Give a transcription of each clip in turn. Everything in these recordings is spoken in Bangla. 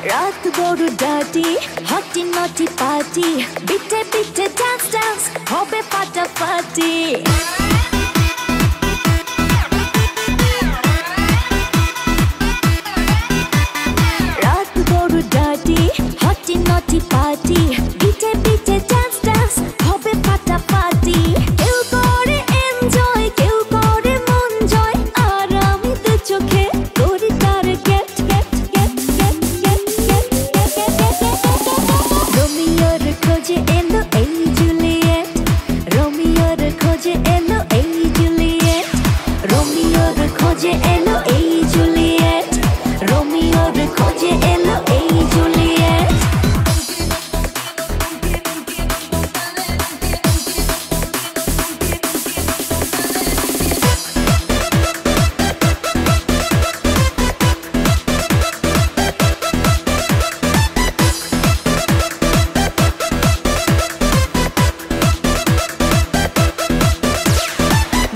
রাত বড় ডাটি হটি নটি পার্টি বিটে বিটে ডান্স ডান্স হবে ফাটাফাটি রাত বড় ডাটি হটি নটি পার্টি বিটে বিটে ডান্স ডান্স হবে ফাটাফাটি কেউ করে এনজয় কেউ করে মন জয় আর আমি দু চোখে করি তার get get get get get get রোমিওর খোঁজে এলো এই জুলিয়েট রোমিওর খোঁজে এলো এই জুলিয়েট রোমিওর খোঁজে এলো এই জুলিয়েট রোমিওর খোঁজে এলো এই জুলিয়েট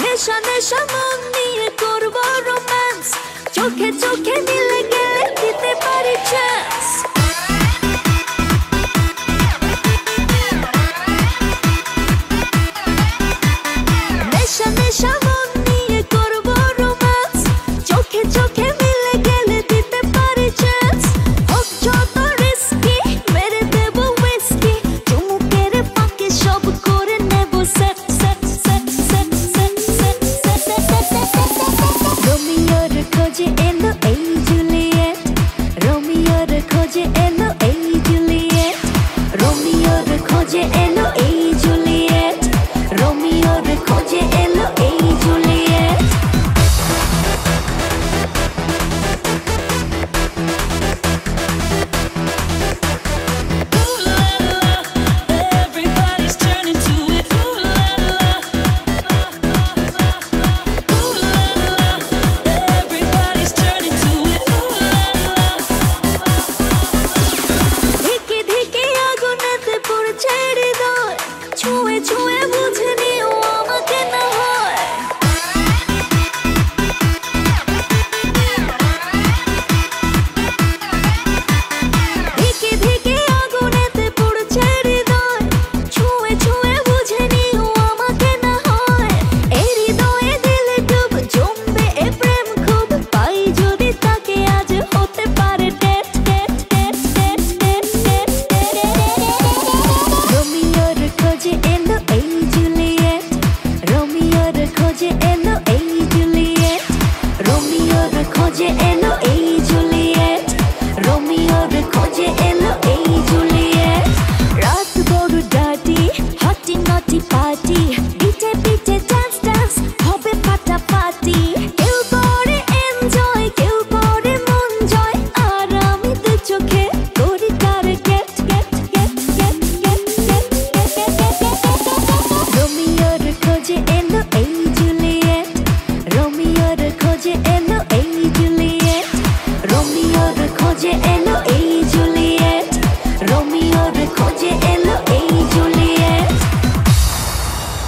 নেশা নেশা মন নিয়ে করবো রোম্যান্স চোখে চোখে মিলে গেলে দিতে পারি চান্স নেশা নেশা মন নিয়ে করবো রোম্যান্স চোখে চোখে মিলে গেলে দিতে পারি চান্স হোক যত রিস্কি মেরে দেবো হুইস্কি চুমুকের ফাঁকে সব করে নেব set set set set set set set রোমিওর খোঁজে এলো এই জুলিয়েট রোমিওর খোঁজে এলো এই জুলিয়েট রোমিওর খোঁজে এলো এই জুলিয়েট রোমিওর খোঁজে এলো এই Juliet Everybody's turning to it. Ooh la la. Ooh la la. Everybody's turning to it. Ooh la la. ধিকে ধিকে আগুনেতে পড়ছে হৃদয় ছুঁয়ে ছুঁয়ে বুঝে নিও আমাকে না হয় ধিকে ধিকে আগুনেতে পড়ছে হৃদয় ছুঁয়ে ছুঁয়ে বুঝে নিও আমাকে না হয় এই হৃদয়ে দিলে ডুব জমবে এ প্রেম খুব পাই যদি তাকে আজ হতে পারে date date date date date date রোমিওর খোঁজে এলো এই জুলিয়েট রোমিওর খোঁজে এলো এই জুলিয়েট রোমিওর খোঁজে এলো এই জুলিয়েট রোমিওর খোঁজে এলো এই জুলিয়েট রাত বড় ডাটি হটি নটি পার্টি বিটে বিটে ডান্স ডান্স হবে ফাটাফাটি কেউ করে এনজয় কেউ করে মন জয় আর আমি দু চোখে করি তার get get get get get get রোমিওর খোঁজে এলো এই জুলিয়েট রোমিওর খোঁজে এলো এই জুলিয়েট রোমিওর খোঁজে এলো এই